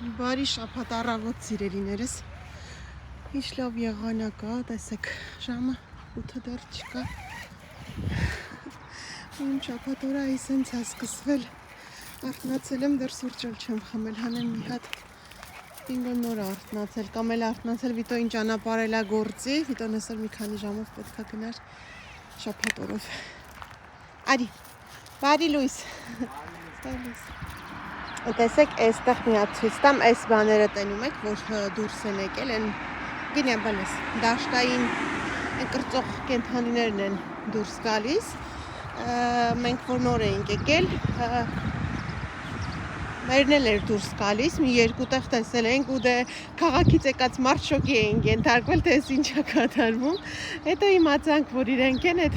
Բարի շաբաթ առավոտ սիրելիներս, ինչ լավ եղանակ է, տեսեք ժամը 8 դեռ չկա, իմ շաբաթ օրը այսենց է սկսվել, արթնացել եմ, դեռ սուրճ չեմ խմել, հանեմ մի հատ ինգո նոր արթնացել, կամ էլ արթնացել Վիտոյին ճանապարհել է գործի, Վիտոն այսօր մի քանի ժամով պետք է գնար շաբաթ օրով, արի, բարի լույս, տեսեք, այստեղ մի հատ ցույց տամ, այս բաները տենում եք, որ դուրս են եկել, են գինե բանես, դաշտային կրծող կենդանիներն են դուրս գալիս, մենք որ նոր էինք եկել, մերն էլ էր դուրս գալիս, մի երկու տեղ տեսել էինք ու դե քաղաքից եկած մարդ շոկի էինք ենթարկվել, թե ինչ է կատարվում, հետո իմացանք, որ իրենք են այդ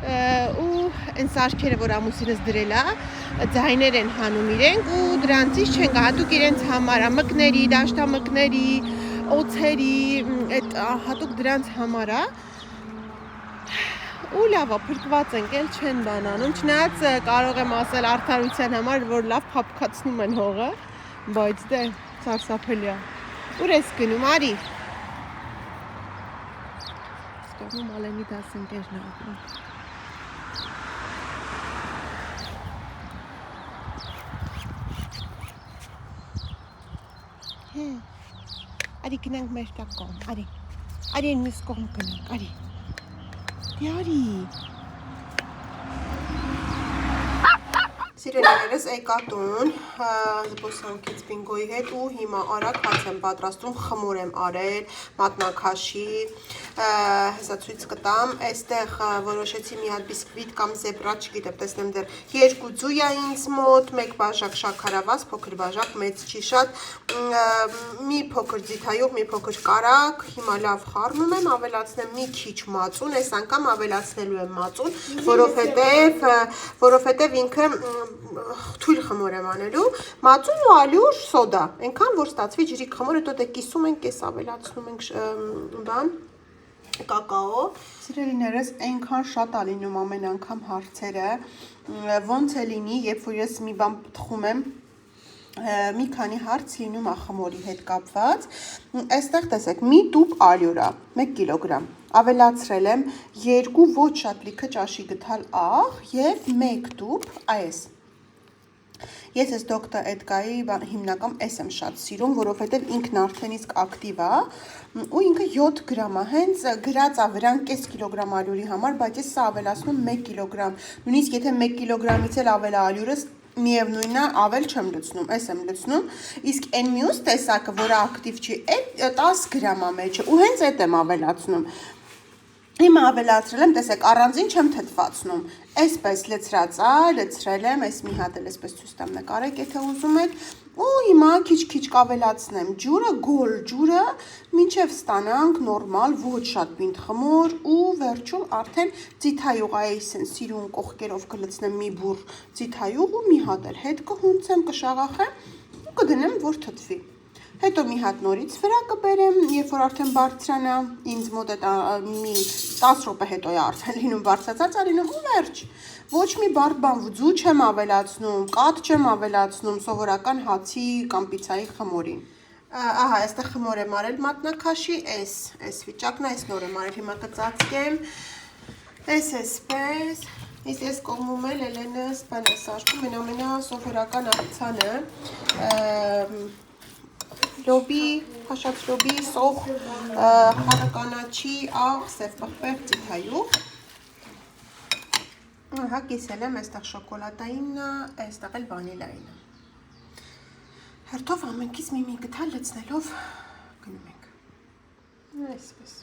ու այն սարքերը, որ ամուսինս դրել է, ձայներ են հանում իրենք ու դրանցից չեն գա, հատուկ իրենց համար, մկների, դաշտամկների, օձերի, այդ հատուկ դրանց համար է ու լավ է, փրկված ենք, էլ չեն բանանում, չնայած կարող եմ ասել արդարության համար, որ լավ փափկացնում են հողը, բայց դե սարսափելի է, ուր ես գնում, արի, սկողնում ալենի դասընկերն է ապրում, Արի գնանք մեր տակ կողմ, արի այն մյուս կողմ գնանք, արի, դե արի, Սիրելիներս եկա տուն, զբոսանքից Բինգոյի հետ ու հիմա արագ հաց եմ պատրաստում, խմոր եմ արել, մատնաքաշի, հեսա ցույց կտամ, այստեղ որոշեցի մի հատ բիսկվիտ կամ զեբրա, չգիտեմ, տեսնեմ դեռ երկու ձույ է ինձ մոտ, մեկ բաժակ շաքարավազ, փոքր բաժակ, մեծ չի շատ, մի փոքր ձիթայով, մի փոքր կարակ, հիմա լավ խառնում եմ, ավելացնեմ մի քիչ մածուն, այս անգամ ավելացնելու եմ մածուն, որովհետև ինքը թույլ խմոր եմ անելու, մածուն ու ալյուր սոդա, այնքան որ ստացվի ջրի խմոր, հետո դե կիսում ենք, կես ավելացնում ենք բան, կակաո, սիրելիներս այնքան շատ է լինում ամեն անգամ հարցերը, ոնց է լինի, երբ որ ես մի բան պտխում եմ, մի քանի հարց լինում է խմորի հետ կապված, այստեղ տեսեք, մի տուփ ալյուր է, 1 կիլոգրամ, ավելացրել եմ 2 ոչ շատ լիքը ճաշի գթալ աղ և 1 տուփ այս, ես ես Dr. Edgar-ի հիմնական ես եմ շատ սիրում, որովհետև ինքն արդեն իսկ ակտիվ է ու ինքը 7 գրամ է, հենց գրած է վրան կես կիլոգրամ ալյուրի համար, բայց ես սա ավելացնում 1 կիլոգրամ, նույնիսկ եթե 1 կիլոգրամից էլ ավել է ալյուրս, միևնույնն է, ավել չեմ լցնում, ես եմ լցնում, իսկ այն մյուս տեսակը, որը ակտիվ չի, 10 գրամ է մեջը ու հենց այդ եմ ավելացնում, հիմա ավելացրել եմ, տեսեք, առանձին չեմ թթվածնում, այսպես լցրած է, լցրել եմ, այս մի հատ էլ այսպես ցույց տամ նկարեք, եթե ուզում եք, ու հիմա քիչ-քիչ կավելացնեմ ջուրը, գոլ ջուրը, մինչև ստանանք նորմալ, ոչ շատ պինդ խմոր ու վերջում արդեն ձիթայուղ այսեն սիրուն կողքերով կլցնեմ մի բուռ ձիթայուղ ու մի հատ էլ հետ կհունցեմ, կշաղախեմ ու կդնեմ, որ թթվի։ Հետո մի հատ նորից վրա կբերեմ, երբ որ արդեն բարձրանա, ինձ մոտ մի 10 րոպե հետո է արդեն լինում բարձրացած արինով ու վերջ։ Ոչ մի բարդ բան ձու չեմ ավելացնում, կաթ չեմ ավելացնում, սովորական հացի կամ պիցայի խմորին։ Ահա, այստեղ խմոր եմ արել մատնաքաշի, այս վիճակն է, այս նոր եմ արել, հիմա կծածկեմ, այսպես, ես կողմում էլ Էլենս բան է սարքում, ամենասովորական աղցանը, լոբի, հաշած լոբի, սող, խարականաչի, աղ, սև պղպեղ, ձիթայուղ, ահա կիսել եմ, այստեղ շոկոլադայինն է, այստեղ էլ վանիլայինը, հերթով ամենքից մի գթալ լցնելով գնում ենք, այսպես,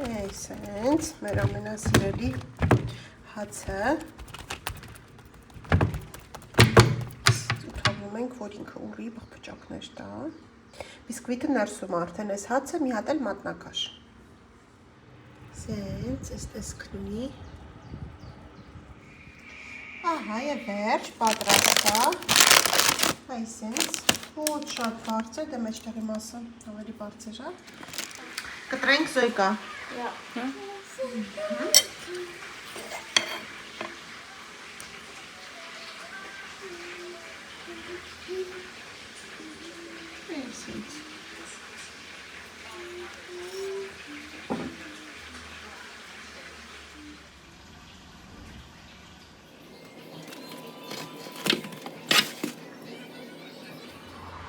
այսենց, մեր ամենասիրելի հացը, ուտանում ենք, որ ինքը ուռի բխպճակներ տա, բիսկվիտը ներսում արդեն այս հացը, մի հատ էլ մատնաքաշ, այսենց, այս քնունի, ահա և վերջ, պատրաստ է, այսենց, Ոչ շատ բարձր, դե մեջտեղի մասը ավելի բարձր է։ Կտրենք Զոյկա։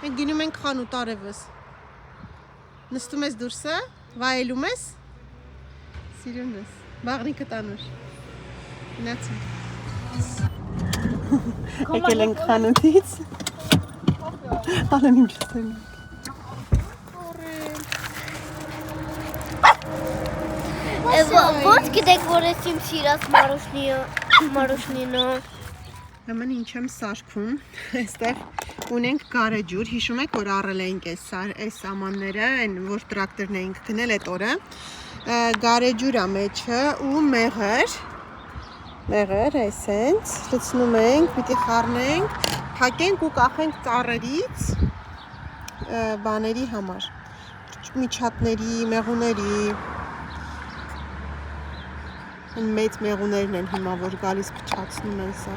Մենք գնում ենք խանութ արևս։ Նստում ես դուրսը, վայելում ես, սիրուն ես, բաղնիքը տանուր։ Գնացինք։ Եկել ենք խանութից։ Ալեն իմ չստեմ ենք։ Ոնց գիտեք, որ ես իմ սիրած Մարուշնինը։ Հəmən ինչ եմ սարքում, այստեղ ունենք գարեջուր, հիշում եք, որ առել էինք այս սամանները, որ տրակտորն էինք գնել այդ օրը, գարեջուր է մեջը ու մեղր, այսենց, լցնում ենք, պիտի խառնենք, փակենք ու կախենք ծառերից բաների համար, միջատների, մեղուների, մեծ մեղուներն են հիմա, որ գալիս փչացնում են սա։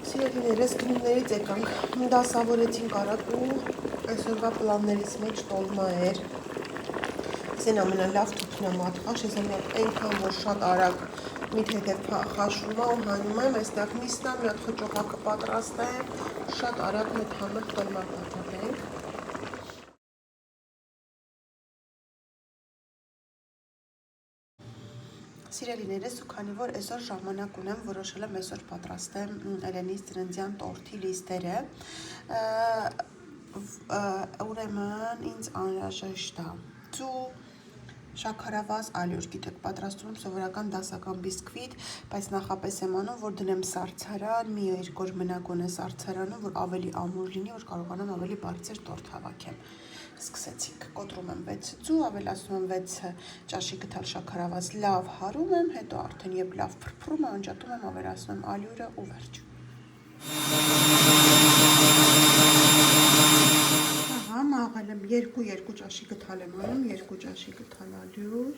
Սիրելիներս գնումներից եկանք, դասավորեցինք արագ ու այսօրվա պլաններից մեջ տոլմա էր։ Սեն ամենալավ թուփն է մատխաշ, ես այնքան որ շատ արագ մի թեթև խաշվում է ու հանում եմ, այստեղ միսն է, մի հատ խճողակը պատրաստեմ, շատ արագ մեկ համեղ տոլմա պատրաստենք։ Սիրելիներս ու քանի որ այսօր ժամանակ ունեմ, որոշել եմ այսօր պատրաստեմ Էլենիս ծննդյան տորթի լիստերը, ուրեմն ինձ անհրաժեշտ է ծու, շաքարավազ, ալյուր, գիտեք, պատրաստում եմ սովորական դասական բիսկվիտ, բայց նախապես եմ անում, որ դնեմ սառցարան, մի երկու օր մնա գոնե սառցարանում, որ ավելի ամուր լինի, որ կարողանամ ավելի բարձր տորթ հավաքեմ։ Սկսեցինք, կոտրում եմ 6 ծու, ավելացնում եմ 6 ճաշի գթալ շաքարավազ, լավ հարում եմ, հետո արդեն երբ լավ փրփրում է, անջատում եմ, ավելացնում եմ ալյուրը ու վերջ։ Ահա, մաղել եմ 2 ճաշի գթալ եմ անում, 2 ճաշի գթալ ալյուր,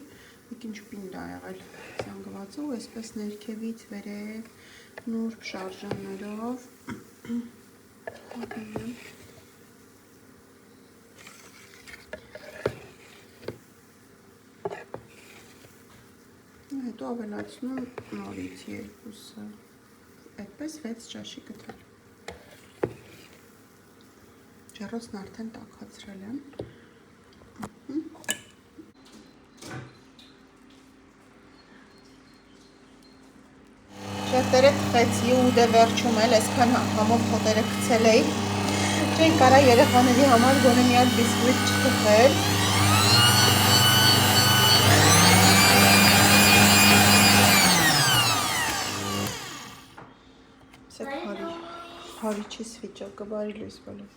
ինչ պինդ է եղել զանգվածը ու այսպես ներքևից վերև նուրբ շարժաններով հետո ավելացնում նորից 2-ը, այդպես 6 ճաշի գթալ։ Ջեռոցն արդեն տաքացրել եմ։ Շերտերը թխեցի ու դե վերջում էլ, այսքան համով խոտերը գցել էի։ Չեն կարա երեխաների համար գոնե մի հատ բիսկվիտ չթխել։ Հարի չի սվիճակը, բարի լույս բոլով։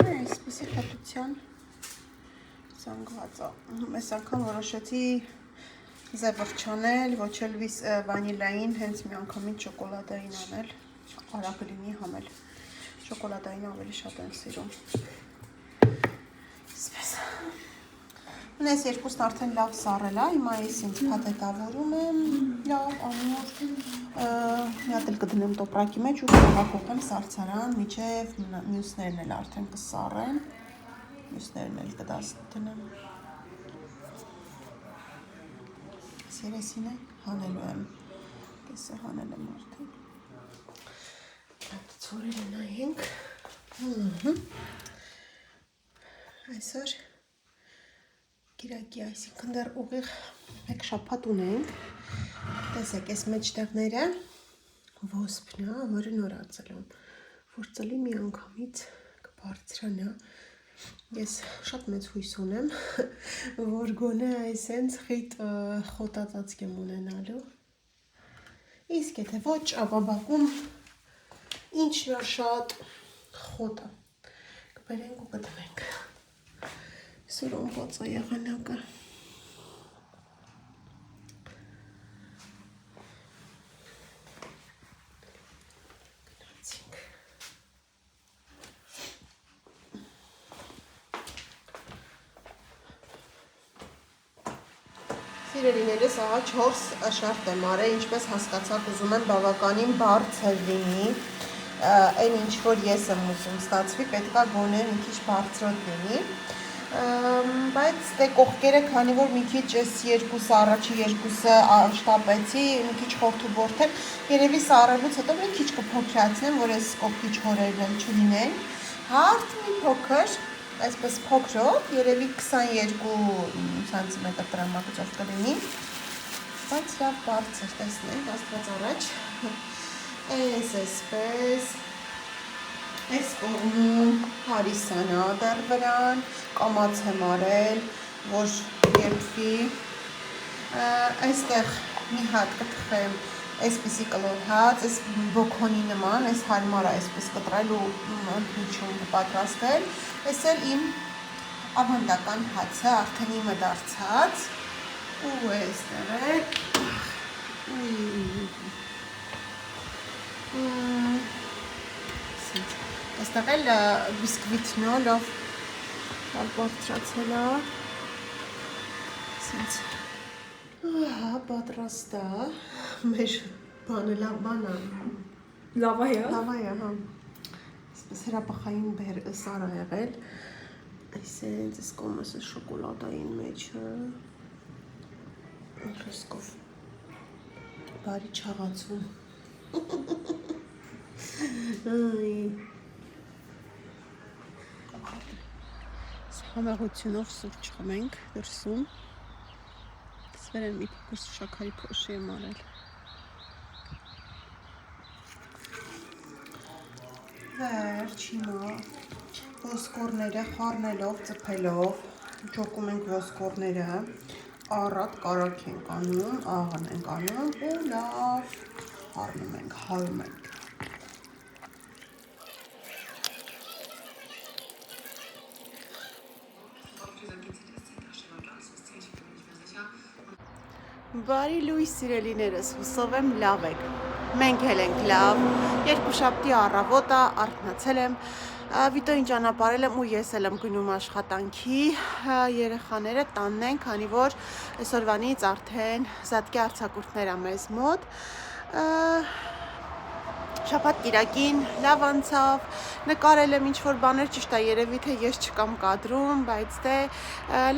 Այսպիսի խտության զանգված է։ Այս անգամ որոշեցի զևր չանել, ոչ էլ վանիլային, հենց մի անգամից շոկոլադային անել, արագ լինի համել, շոկոլադային ավելի շատ են սիրում։ Այսպես։ Այս երկուսն արդեն լավ սառել է, հիմա ես ինձ փաթեթավորում եմ, լավ, ամուր, մի հատ էլ կդնեմ տոպրակի մեջ ու կհավաքեմ սառցարան, մինչև մյուսներն էլ արդեն կսառեն, մյուսներն էլ կդնեմ։ Երեսին է հանելու եմ, կեսը հանել եմ արդեն։ Ծորերը նայենք։ Այսօր կիրակի, այսինքն դեռ ուղիղ մեկ շաբաթ ունենք։ Տեսեք, այս մեջտեղները ոսպն է, որը նոր ածել եմ, որ ծլի մի անգամից կբարձրանա։ Ես շատ մեծ հույս ունեմ, որ գոնե այսենց խիտ խոտածածկ եմ ունենալու։ Իսկ եթե ոչ, ապա բակում ինչն է շատ խոտը։ Կբերենք ու կդնենք։ Սուրոն ված է եղանակը։ Գնացինք։ Սիրելիներս, ահա 4 շարժ եմ արել, ինչպես հասկացաք, ուզում եմ բավականին բարձր լինի, այն ինչ որ ես եմ ուզում ստացվի, պետքա գոնե մի քիչ բարձրոտ լինի, բայց դե կողքերը, քանի որ մի քիչ այս երկուսը, առաջի երկուսը շտապեցի, մի քիչ խորթուբորթ եմ, երևի սա առելուց հետո մի քիչ կփոքրացնեմ, որ այս կողքի չորերն էլ չլինեն, հարթ մի փոքր, այսպես փոքրով, երևի 22 սանտիմետր տրամագծով կլինի, բայց լավ բարձր, տեսնենք, աստված առաջ, այսպես, այս կողմում հարիսանա դեռ վրան, կամաց եմ արել, որ երբվի, այստեղ մի հատ կթխեմ, այսպիսի կլոր հաց, այս բոքոնի նման, այս հարմար է այսպես կտրել ու ընդմիջում պատրաստել, այս էլ իմ ավանդական հացը, արդեն իմը դարձած, ու այստեղ է, այստեղ էլ բիսկվիթնո լավ բարձրացել է, սենց, պատրաստ է, մեր բանը լավ բան է, լավա է, հա, այսպես հրապախային սար է եղել, այսենց այս կոմս շոկոլադային մեջը, ռիսկով, բարի չաղացում, համեղությունով սուրճ խմենք դրսում, սվեր եմ մի փոքր շաքարի փոշի եմ արել, վերջ հիմա ոսկորները խառնելով, ծփելով, ջոկում ենք ոսկորները, առատ կարակ ենք անում, աղան ենք անում ու լավ խառնում ենք, հալում ենք։ Բարի լույս սիրելիներս, հուսով եմ լավ եք, մենք էլ ենք լավ, երկուշաբթի առավոտը արթնացել եմ, վիտոյին ճանապարհել եմ ու ես էլ եմ գնում աշխատանքի, երեխաները տանն են, քանի որ այսօրվանից արդեն զատկի արձակուրդներ ա մեզ մոտ, շաբաթ կիրակին լավ անցավ, նկարել եմ ինչ-որ բաներ, ճիշտ է երևի թե ես չկամ կադրում, բայց դե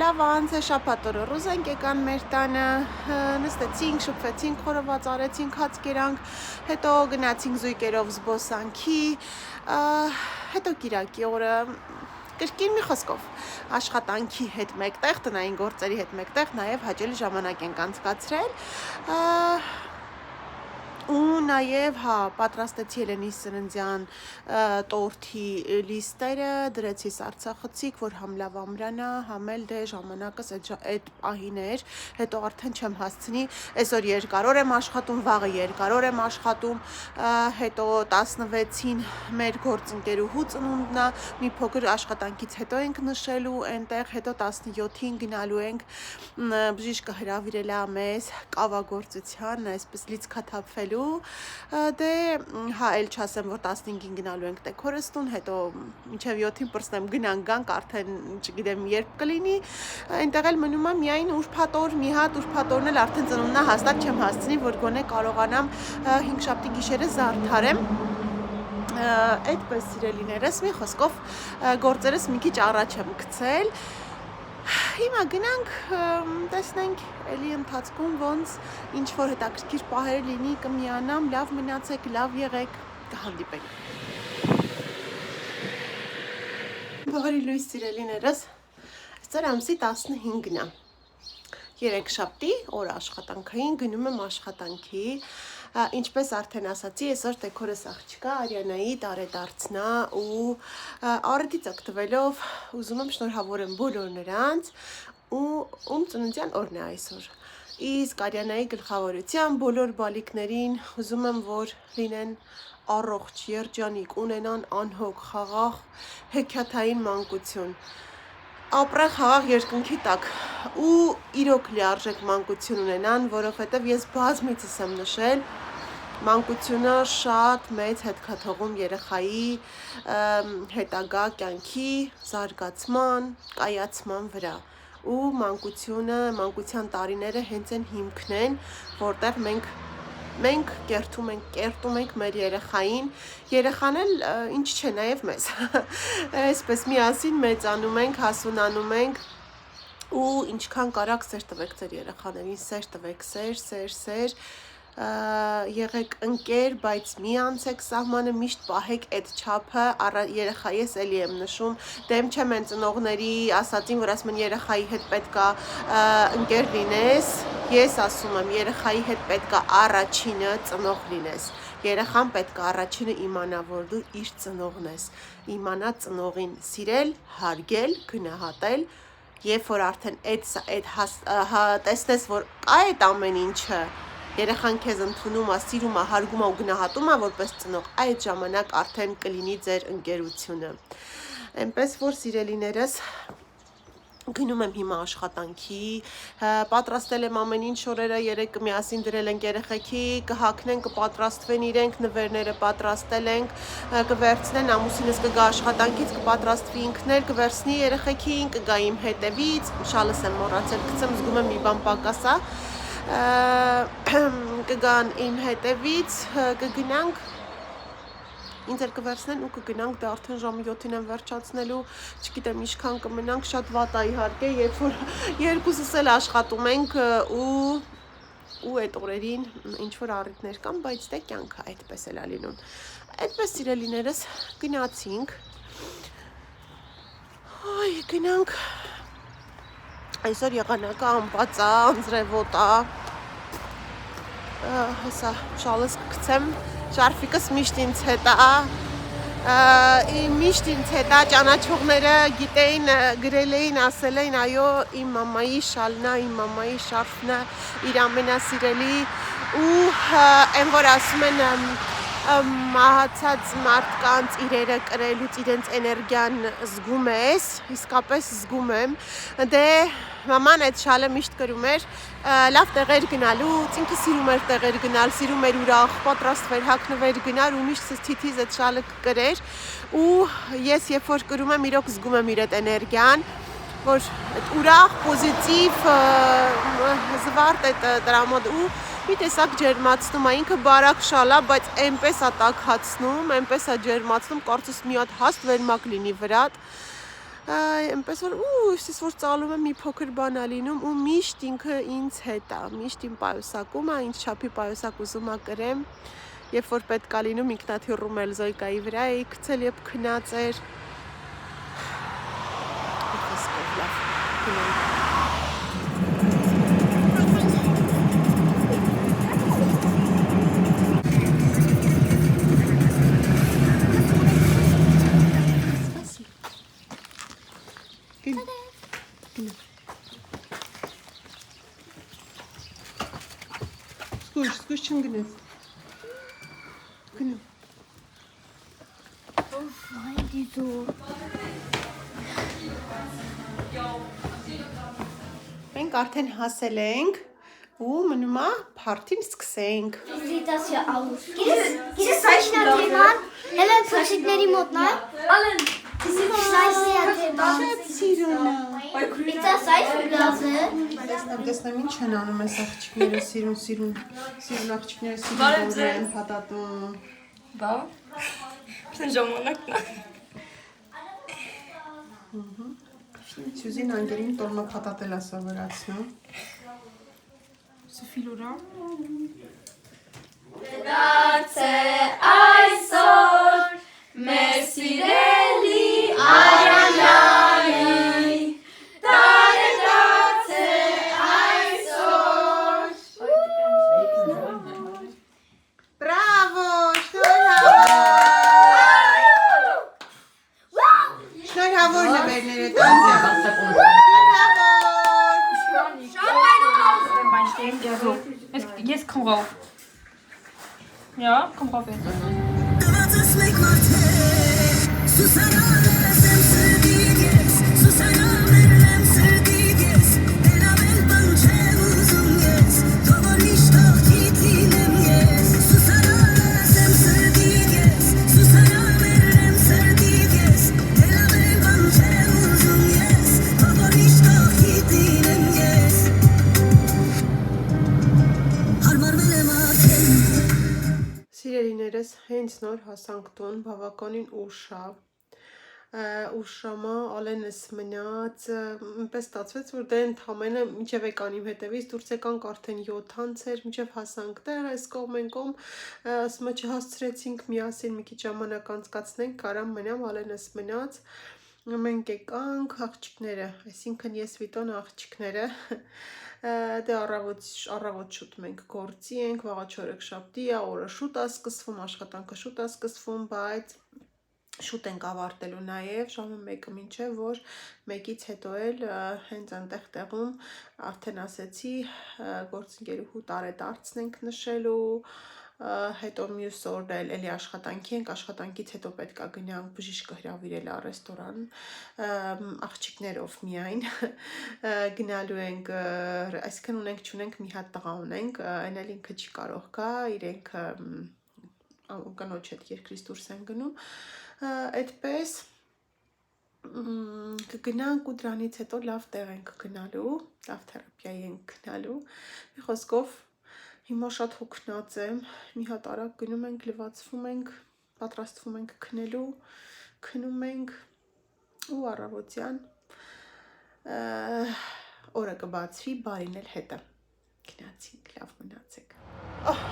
լավ անց է, շաբաթ օրը ռուզենք եկան մեր տանը, նստեցինք, շփվեցինք, խորոված արեցինք, հաց կերանք, հետո գնացինք զույգերով զբոսանքի, հետո կիրակի օրը կրկին մի խոսքով աշխատանքի հետ մեկտեղ, տնային գործերի հետ մեկտեղ, նաև հաճելի ժամանակ ենք անցկացրել, ու նաև հա պատրաստեցի Էլենի սննդյան տորթի լիստերը, դրեցի սարցախցիկ, որ համ լավ ամրանա, համ էլ դե ժամանակս այդ պահին էր, հետո արդեն չեմ հասցնի, այսօր երկար օր եմ աշխատում, վաղը երկար օր եմ աշխատում, հետո 16-ին մեր գործընկերուհու ծնունդն է, մի փոքր աշխատանքից հետո ենք նշելու այնտեղ, հետո 17-ին գնալու ենք բժիշկը հրավիրել է մեզ կավագործության, այսպես լիցքաթափվելու դե հա էլ չասեմ որ 15-ին գնալու ենք տեքորստուն, հետո մինչև 7-ին պրսնեմ գնանք գանք արդեն չգիտեմ երբ կլինի, այնտեղ էլ մնում է միայն ուրբաթ օր, մի հատ ուրբաթ օրն էլ արդեն ծնունդն է, հաստատ չեմ հասցնի, որ գոնե կարողանամ 5 շաբթի գիշերը զարդարեմ, այդպես սիրելիներս, մի խոսքով գործերս մի քիչ առաջ եմ գցել, հիմա գնանք, տեսնենք էլի ընթացքում ոնց ինչ-որ հետաքրքիր պահեր լինի կմիանամ, լավ մնացեք, լավ եղեք, կհանդիպենք։ Բարի լույս սիրելիներս, այսօր ամսի 15-ն է, երեքշաբթի օր աշխատանքային գնում եմ աշխատանքի, ինչպես արդեն ասացի, այսօր տեքորս աղջկա Արիանայի տարեդարձն է ու առիթից օգտվելով ուզում եմ շնորհավորեմ բոլոր նրանց ու ում ծննդյան օրն է այսօր։ Իսկ Արիանայի գլխավորության բոլոր բալիկներին ուզում եմ որ լինեն առողջ, երջանիկ, ունենան անհոգ, խաղաղ, հեքիաթային մանկություն։ Ապրեն խաղաղ երկնքի տակ ու իրոք լիարժեք մանկություն ունենան, որովհետև ես բազմիցս եմ նշել, մանկությունը շատ մեծ հետքաթողում երեխայի հետագա կյանքի զարգացման, կայացման վրա։ ու մանկության տարիները հենց այն հիմքն են, որտեղ մենք կերտում ենք մեր երեխային, երեխան էլ ինչ չէ, նաև մեզ, այսպես միասին մեծանում ենք, հասունանում ենք, ու ինչքան կարաք սեր տվեք ձեր երեխաներին, սեր տվեք, սեր, եղեք ընկեր, բայց մի անցեք սահմանը, միշտ պահեք այդ չափը, երեխայի ես էլի եմ նշում, դեմ չեմ են ծնողների ասածին, որ ասում են երեխայի հետ պետքա ընկեր լինես, ես ասում եմ երեխայի հետ պետքա առաջինը ծնող լինես, երեխան պետքա առաջինը իմանա, որ դու իր ծնողն ես, իմանա ծնողին սիրել, հարգել, գնահատել, երբ որ արդեն տեսնես, որ կա այդ ամեն ինչը, երեխան քեզ ընդունում է, սիրում է, հարգում է ու գնահատում է որպես ծնող, այդ ժամանակ արդեն կլինի ձեր ընկերությունը։ Այնպես որ սիրելիներս գնում եմ հիմա աշխատանքի, պատրաստել եմ ամեն ինչ օրերը, երեկ միասին դրել ենք երեխեքի, կհագնեն, կպատրաստվեն իրենք, նվերները պատրաստել ենք, կվերցնեն, ամուսինս կգա աշխատանքից, կպատրաստվի ինքներ, կվերցնի երեխեքին, կգա իմ հետևից, շալս եմ մոռացել, գցեմ, զգում եմ մի բան պակաս է, կգան իմ հետևից, կգնանք, ինձ էլ կվերցնեն ու կգնանք, դա արդեն ժամը 7-ին եմ վերջացնելու, չգիտեմ ինչքան կմնանք, շատ վատ է իհարկե, երբ որ երկուսս էլ աշխատում ենք ու այդ օրերին ինչ որ առիթներ կան, բայց դե կյանքը այդպես էլ է լինում։ Այդպես սիրելիներս գնացինք, գնանք, այսօր եղանակը անբաց է, անձրևոտ է, հեսա շալս կգցեմ, շարֆիկս միշտ ինձ հետ է, ճանաչողները գիտեին, գրել էին, ասել էին, այո, իմ մամայի շալն է, իմ մամայի շարֆն է, իր ամենասիրելի ու այն որ ասում են մահացած մարդկանց իրերը կրելուց իրենց էներգիան զգում ես, իսկապես զգում եմ, դե մաման այդ շալը միշտ կրում էր, լավ տեղեր գնալուց, ինքը սիրում էր տեղեր գնալ, սիրում էր ուրախ, պատրաստվեր, հագնվեր գնար ու միշտ թիթիզ այդ շալը կրեր ու ես երբ որ կրում եմ իրոք զգում եմ իր այդ էներգիան, որ ուրախ, պոզիտիվ, զվարթ այդ դրամոտ ու մի տեսակ ջերմացնում է, ինքը բարակ շալ է, բայց այնպես է տաքացնում, այնպես է ջերմացնում, կարծես մի հատ հաստ վերմակ լինի վրատ, այնպես որ ուսիս որ ծալում եմ մի փոքր բան է լինում ու միշտ ինքը ինձ հետ է, միշտ իմ պայուսակում է, ինձ չափի պայուսակ ուզում է կրեմ, երբ որ պետք է լինում ինքնաթիռում էլ զոյկայի վրա էի գցել, երբ քնած էր, Սկույր չընգնես, գնում, մենք արդեն հասել ենք ու մնում է փարթին սկսենք Գիրես սայշնա թեման, հելը փաշիկների մոտնա Շատ սիրուն է Պիծա սայս ու գլազը Տեսնեմ ինչ են անում այս աղջիկները, սիրուն աղջիկները սիրուն որ են պատատում Բա, պիտեն ժամանակն է Սյուզին անգերին տորմա պատատել է սովորացնում Սուֆիլուրա Դարձե այսօր մեր սիրելի Արիանայի Դարձե այսօր Բրավո, շնորհավոր նվերները տանջա Jetzt komm rauf. Ja, komm rauf jetzt. հենց նոր հասանք տուն, բավականին ուշ է, ուշ ժամը ալենս մնաց, պես ստացվեց, որ դե ընդամենը մինչև եկան իմ հետևից դուրս եկանք արդեն 7 էր, մինչև հասանք տեղ, այս կողմ են կողմ, ասում է չհասցրեցինք միասին մի քիչ ժամանակ անցկացնենք, կարամ մնամ, ալենս մնաց, մենք եկանք աղջիկները, այսինքն ես Վիտոն աղջիկները, դե առավոտ շուտ մենք գործի ենք, վաղը չորեքշաբթի է, օրը շուտ է սկսվում, աշխատանքը շուտ է սկսվում, բայց շուտ ենք ավարտելու նաև ժամը 1-ը մինչև որ 1-ից հետո էլ հենց այնտեղ տեղում արդեն ասեցի գործընկերուհու տարեդարձն ենք նշելու, հետո մյուս օրն էլի աշխատանքի ենք, աշխատանքից հետո պետք է գնանք բժիշկը հրավիրել է ռեստորան, աղջիկներով միայն գնալու ենք, այսինքն ունենք մի հատ տղա ունենք, այն էլ ինքը չի կարող գա, իրենք կնոջ հետ երկրից դուրս են գնում, այդպես կգնանք ու դրանից հետո լավ տեղ ենք գնալու, լավ թերապիայի ենք գնալու, մի խոսքով հիմա շատ հոգնած եմ, մի հատ արագ գնում ենք, լվացվում ենք, պատրաստվում ենք քնելու, քնում ենք ու առավոտյան օրը կբացվի, բարին էլ հետը, գնացինք, լավ մնացեք,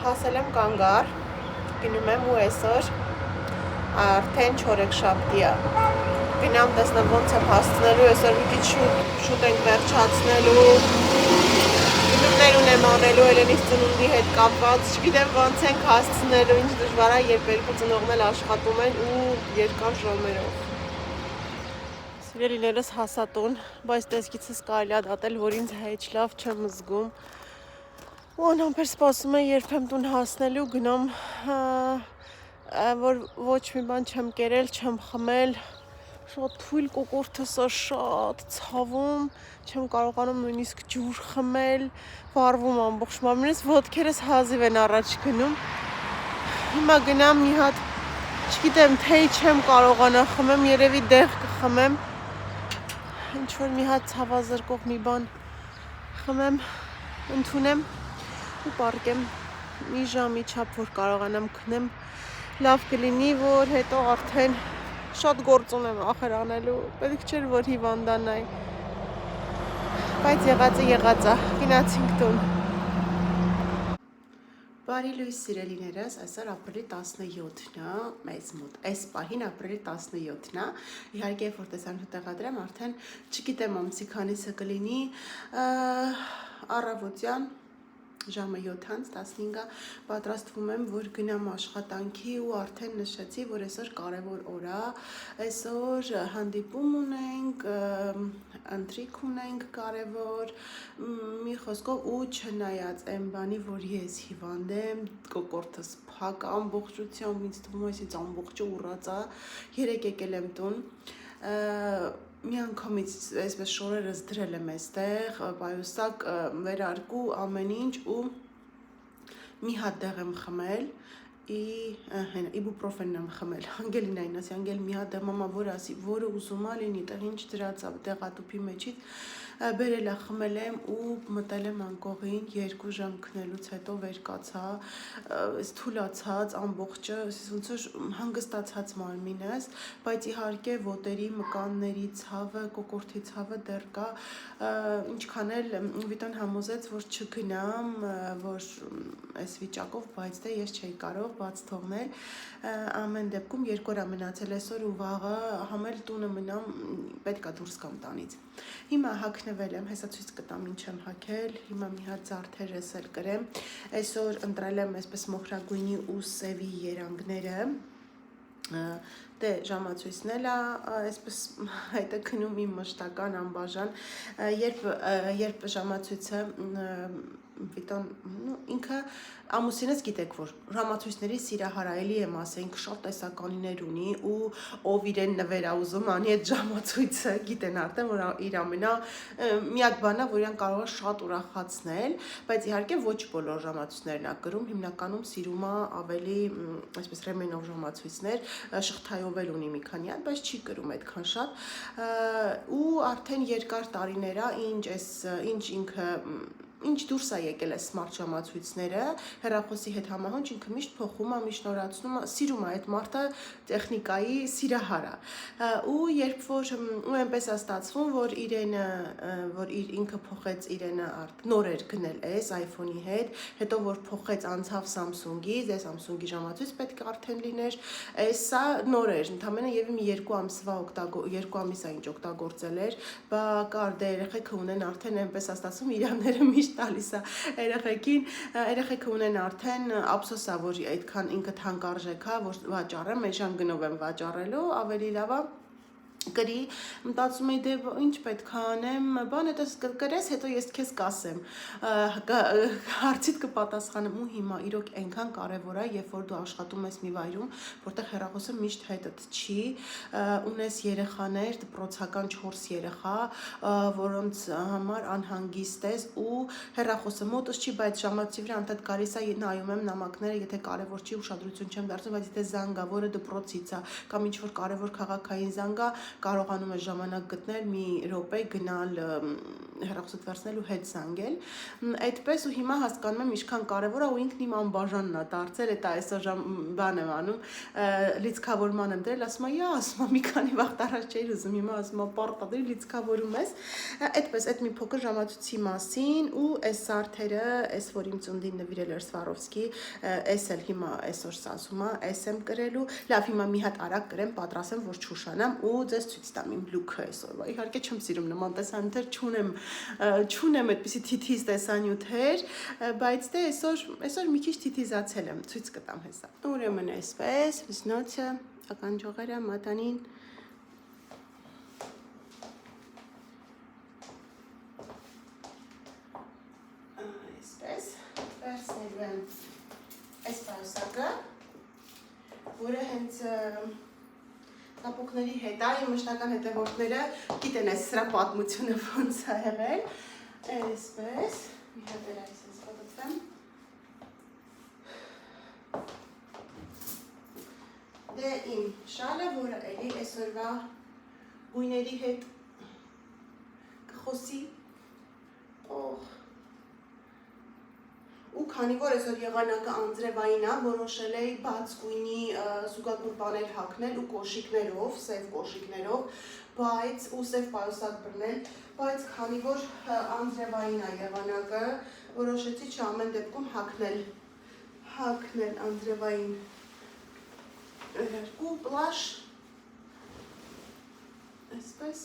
հասել եմ կանգար, գնում եմ ու այսօր արդեն չորեքշաբթի է, գնամ տեսնեմ ոնց եմ հասցնելու, այսօր մի քիչ շուտ ենք վերջացնելու, գնումներ ունեմ անելու Էլենից ծնունդի հետ կապված, չգիտեմ ոնց ենք հասցնելու, ինչ դժվար է, երբ երկու ծնողն էլ աշխատում են ու երկար ժամերով։ Սիրելիներս հասա տուն, բայց տեսքիցս կարելի է դատել, որ ինձ հեչ լավ չեմ զգում։ Ու անհամբեր սպասում եմ, երբ եմ տուն հասնելու, գնամ, որ ոչ մի բան չեմ կերել, չեմ խմել, շատ թույլ կոկորդս է շատ ցավում, չեմ կարողանում նույնիսկ ջուր խմել, վառվում ամբողջ մարմինս, ոտքերս հազիվ են առաջ գնում։ Հիմա գնամ մի հատ, չգիտեմ, թեյ չեմ կարողանա խմեմ, երևի դեղ կխմեմ, ինչ որ մի հատ ցավազրկող մի բան խմեմ, ընդունեմ ու պառկեմ մի ժամի չափ, որ կարողանամ քնեմ, լավ կլինի, որ հետո արդեն շատ գործ ունեմ ախր անելու, պետք չէր, որ հիվանդանայի, բայց եղածը, գնացինք տուն։ Բարի լույս սիրելիներս, այսօր ապրիլի 17-ն է, մեզ մոտ, այս պահին ապրիլի 17-ն է, իհարկե որ տեսանյութ տեղադրեմ, արդեն չգիտեմ ամսի քանիսը կլինի, առավոտյան ժամը 7:15 պատրաստվում եմ, որ գնամ աշխատանքի ու արդեն նշեցի, որ այսօր կարևոր օր է, այսօր հանդիպում ունենք, ընթրիք ունենք կարևոր, մի խոսքով ու չնայած այն բանի, որ ես հիվանդ եմ, կոկորդս փակ ամբողջությամբ, ինձ թվում է, այսից ամբողջը ուռած է, երեկ եկել եմ տուն, մի անգամից այսպես շորերս դրել եմ այստեղ, պայուսակ վերարկու ամեն ինչ ու մի հատ դեղ եմ խմել, իբուպրոֆենն եմ խմել, Անգելինային ասի, Անգել մի հատ դեղ մամա որ ասի, որը ուզում է լինի, տեղ ինչ դրած է դեղատուփի մեջից, բերել է խմել եմ ու մտել եմ անկողին 2 ժամ քնելուց հետո վեր կացա, թուլացած ամբողջը, ոնց որ հանգստացած մարմինս, բայց իհարկե ոտերի, մկանների ցավը, կոկորդի ցավը դեռ կա, ինչքան էլ Վիտոն համոզեց, որ չգնամ, որ այս վիճակով, բայց դե ես չէի կարող բաց թողնել, ամեն դեպքում 2 օր է մնացել այսօր ու վաղը համել տունը մնամ, պետքա դուրս գամ տանից։ Հիմա հագնվել եմ, հեսա ցույց կտամ ինչ եմ հագել, հիմա մի հատ զարդերս էլ կրեմ, այսօր ընտրել եմ այսպես մոխրագույնի ու սևի երանգները, դե ժամացույցն էլ է, այսպես հետը քնում իմ մշտական անբաժան, երբ ժամացույցը Վիտոն, ինքը ամուսինս գիտեք, որ ժամացույցների սիրահարայելի եմ ասենք, շատ տեսականիներ ունի ու ով իրեն նվեր է ուզում անի այդ ժամացույցը, գիտեն արդեն, որ իր ամենա միակ բանն է, որ իրան կարող է շատ ուրախացնել, բայց իհարկե ոչ բոլոր ժամացույցներն է կրում, հիմնականում սիրում է ավելի այսպես ռեմենով ժամացույցներ, շղթայով էլ ունի մի քանի հատ, բայց չի կրում այդքան շատ ու արդեն երկար տարիներ է, ինչ ինքը ինչ դուրս է եկել է smart ժամացույցները, հեռախոսի հետ համահունչ ինքը միշտ փոխում է, միշտ նորացնում է, սիրում է այդ մարդը տեխնիկայի սիրահար է։ Ու երբ որ ու այնպես է ստացվում, որ իրենը, որ ինքը փոխեց իրենը նոր էր գնել էս iPhone-ի հետ, հետո որ փոխեց անցավ Samsung-ի, դե Samsung-ի ժամացույց պետք է արդեն լիներ, էսա նոր էր, ընդամենը եւ 2 ամսվա 2 ամիս է ինչ օգտագործել էր, բա կար դե երեխեքը ունեն արդեն այնպես է ստացվում իրաները միշտ տալիս է երեխեքին, երեխեքը ունեն արդեն ափսոս է, որ այդքան ինքը թանկարժեք է, որ վաճառեմ, այժմ գնով եմ վաճառելու, ավելի լավ է գրի, մտածում էի դե ինչ պետք է անեմ, բան այդպես կրես, հետո ես քեզ կասեմ, հարցիդ կպատասխանեմ ու հիմա իրոք այնքան կարևոր է, երբ որ դու աշխատում ես մի վայրում, որտեղ հեռախոսը միշտ հետդ չի, ունես երեխաներ, դպրոցական 4 երեխա, որոնց համար անհանգիստ ես ու հեռախոսը մոտս չի, բայց ժամացույցի վրա անդադ գալիս է, նայում եմ նամակները, եթե կարևոր չի, ուշադրություն չեմ դարձնում, բայց եթե զանգա, որը դպրոցից է, կամ ինչ որ կարևոր քաղաքային զանգա, կարողանում ես ժամանակ գտնել մի րոպե գնալ հեռախոսդ վերցնել ու հետ զանգել, այդպես ու հիմա հասկանում եմ ինչքան կարևոր է ու ինքն իմ անբաժանն է դարձել, դա այսօր բան եմ անում, լիցքավորման եմ դրել, ասում եմ, ասում եմ, մի քանի վաղ առաջ չէի ուզում, հիմա ասում եմ, պարտադիր լիցքավորում ես, այդպես այդ մի փոքր ժամացույցի մասին ու այս սարթերը, այս որ իմ ծունդին նվիրել էր Սվարովսկի, այս էլ հիմա այսօր սազում է, այս եմ կրելու, լավ հիմա մի հատ արագ կրեմ, պատրաստեմ, որ չուշանամ ու ձեզ ցույց տամ իմ լուքը այսօրվա։ Իհարկե չեմ սիրում նման տեսանյութեր, չունեմ այդպիսի թիթիզ տեսանյութեր, բայց դե այսօր մի քիչ թիթիզացել եմ, ցույց կտամ հեսա։ Ուրեմն այսպես, վզնոցը, ականջողերը, մատանին այսպես, վերցնելու եմ այս պայուսակը, որը հենց տապոկների հետ է, իմ մշտական հետևորդները գիտեն այս սրա պատմությունը ոնց է եղել, այսպես, մի հատ էլ այսպես պատտվեմ, դե իմ շալը, որը էլի այսօրվա գույների հետ կխոսի, ու քանի որ այսօր եղանակը անձրևային է, որոշել էի բաց գույնի զուգակուր բաներ հագնել ու կոշիկներով, սև կոշիկներով, բայց ու սև պայուսակ բռնել, բայց քանի որ անձրևային է եղանակը, որոշեցի չամեն դեպքում հագնել անձրևային երկու պլաշ, այսպես,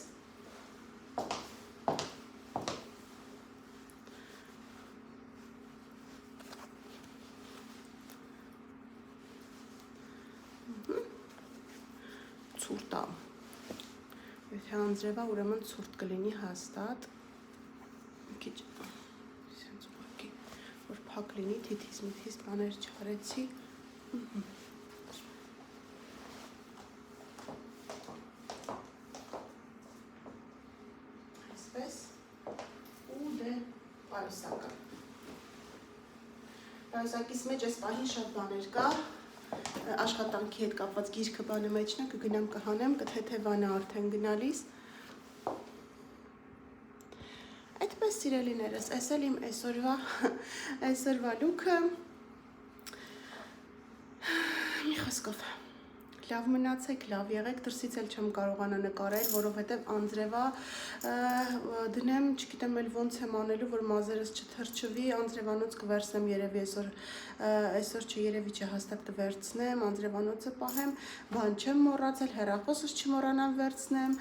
ցուրտ է, եթե անձրև է, ուրեմն ցուրտ կլինի հաստատ, մի քիչ սենց ուղղակի, որ փակ լինի, թիթիզ բաներ չարեցի, այսպես, ու դե պայուսակը, պայուսակից մեջ այս պահին շատ բաներ կա, աշխատանքի հետ կապված գիրքը բանը մեջն է, կգնամ կհանեմ, կթեթևանա արդեն գնալիս, այդպես սիրելիներս, այս էլ իմ այսօրվա լուքը, մի խոսքով, լավ մնացեք, լավ եղեք, դրսից էլ չեմ կարողանա նկարել, որովհետև անձրևա դնեմ, չգիտեմ էլ ոնց եմ անելու, որ մազերս չթրջվի, անձրևանոց կվերցնեմ երևի այսօր չերևի չհաստատ կվերցնեմ, անձրևանոցը պահեմ, բան չեմ մոռացել, հեռախոսս չմոռանամ վերցնեմ,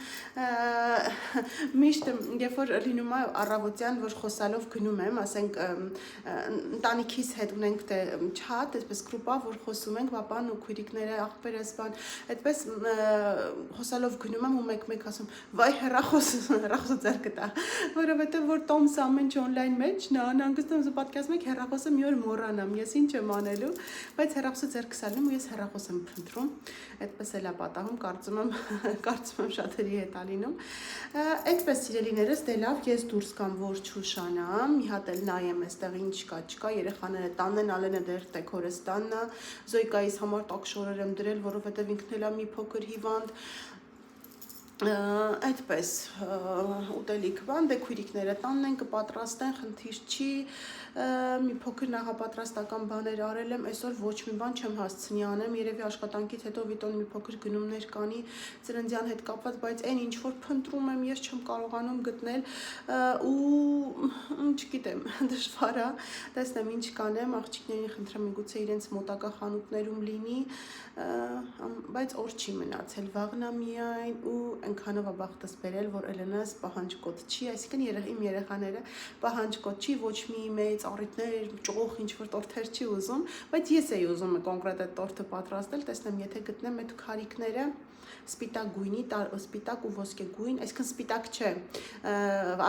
միշտ երբ որ լինում է առավոտյան, որ խոսալով գնում եմ, ասենք ընտանիքիս հետ ունենք չաթ, այսպես գրուպա, որ խոսում ենք, պապան ու քույրիկները, աղբերս բան, այդպես խոսալով գնում եմ ու մեկ ասում, վայ հեռախոսը ձեռքը տա, որովհետև որ Տոմսը ամեն ինչ օնլայն մեջ, նանգստում պատկերացնում եք հեռախոսը մի օր մոռանամ, ես ինչ եմ անելու, բայց հեռախոսը ձեռքս ալնում ու ես հեռախոս եմ փնտրում, այդպես էլ է պատահում, կարծում եմ շատերի հետ ալինում, այդպես սիրելիներս, դե լավ, ես դուրս կամ որ չուշանամ, մի հատ էլ նայեմ այստեղ ինչ կա, չկա, երեխաները տանն են, Ալենը դեռ տեքորս տանն է, Զոյկայիս համար տաք շորեր եմ դրել, որովհետև ինքն էլ է մի փոքր հիվանդ, Այդպես ուտելիք բան, դե քույրիկները տանն են կպատրաստեն, խնդիր չի, մի փոքր նախապատրաստական բաներ արել եմ, այսօր ոչ մի բան չեմ հասցնի անեմ, երևի աշխատանքից հետո Վիտոն մի փոքր գնումներ կանի ծննդյան հետ կապված, բայց այն ինչ որ փնտրում եմ, ես չեմ կարողանում գտնել ու չգիտեմ, դժվար է, տեսնեմ ինչ կանեմ, աղջիկներին խնդրեմ միգուցե իրենց մոտակա խանութներում լինի, բայց օր չի մնացել, վաղնա միայն ու այնքանով է բախտս բերել, որ Էլենաս պահանջկոտ չի, այսինքն իմ երեխաները պահանջկոտ չի, ոչ մի մեծ առիթներ, ճոխ ինչ-որ տորթեր չի ուզում, բայց ես էի ուզում կոնկրետ այդ տորթը պատրաստել, տեսնեմ, եթե գտնեմ այդ քարիկները, սպիտակ գույնի, սպիտակ ու ոսկեգույն, այսինքն սպիտակ չէ,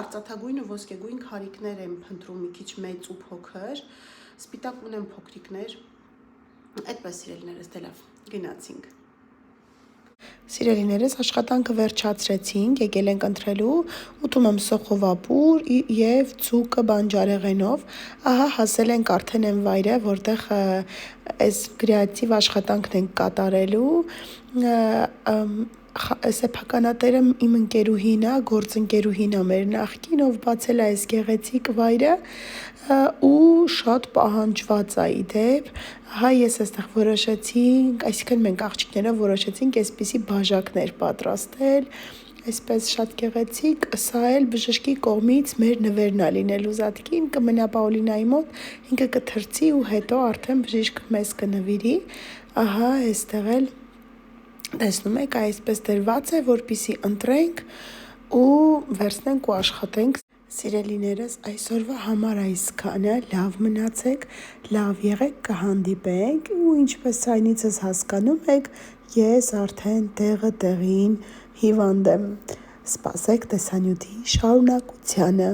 արծաթագույն ու ոսկեգույն քարիկներ եմ փնտրում մի քիչ մեծ ու փոքր, սպիտակ ունեմ փոքրիկներ, այդպես սիրելիներս, դե լավ, գնացինք։ Սիրելիներս աշխատանքը վերջացրեցինք, եկել ենք ընտրելու, ուտում եմ սոխովապուր և ձուկը բանջարեղենով, ահա հասել ենք արդեն այն վայրը, որտեղ այս կրեատիվ աշխատանքն ենք կատարելու, սեփականատերը իմ ընկերուհին է, գործընկերուհին է մեր նախկին, ով բացել է այս գեղեցիկ վայրը ու շատ պահանջված է իդեպ, հա ես այստեղ որոշեցինք, այսինքն մենք աղջիկներով որոշեցինք այսպիսի բաժակներ պատրաստել, այսպես շատ գեղեցիկ, սա էլ բժշկի կողմից մեր նվերն է լինելու Զատկին, կմնա Պաուլինայի մոտ, ինքը կթրծի ու հետո արդեն բժիշկը մեզ կնվիրի, ահա այստեղ էլ տեսնում եք, այսպես դրված է, որպեսզի ընտրենք ու վերցնենք ու աշխատենք։ Սիրելիներս, այսօրվա համար այսքանը, լավ մնացեք, լավ եղեք, կհանդիպենք ու ինչպես այնիցս հասկանում եք, ես արդեն տեղը տեղին հիվանդ եմ։ Սպասեք տեսանյութի շարունակությանը։